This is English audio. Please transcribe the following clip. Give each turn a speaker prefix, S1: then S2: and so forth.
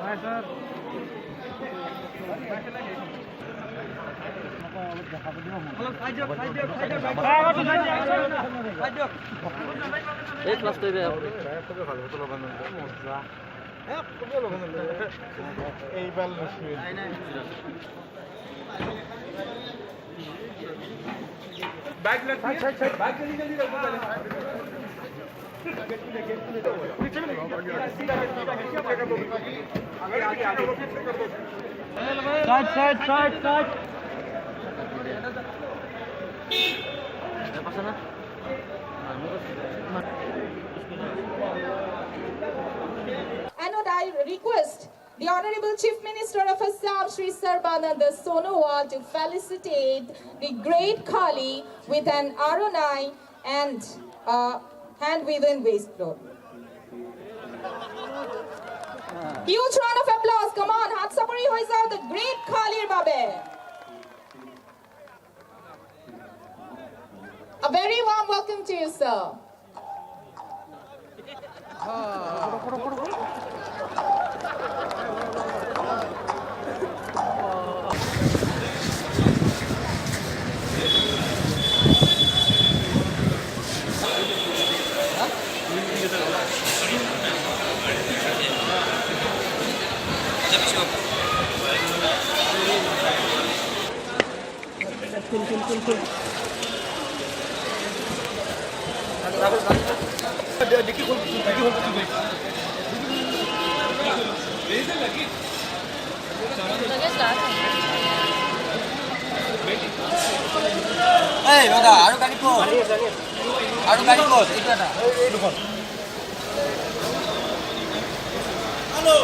S1: And would I request the Honorable Chief Minister of Assam, Sri Sarbananda Sonowal, to felicitate the great Kali with an Arunai and hand within waistcoat. Huge round of applause. Come on, hat sapori hoi jao the great Kali'r babe. A very warm welcome to you, sir.
S2: Hey, bada, aru gari ko. Aru gari ko, itu ada. Hello.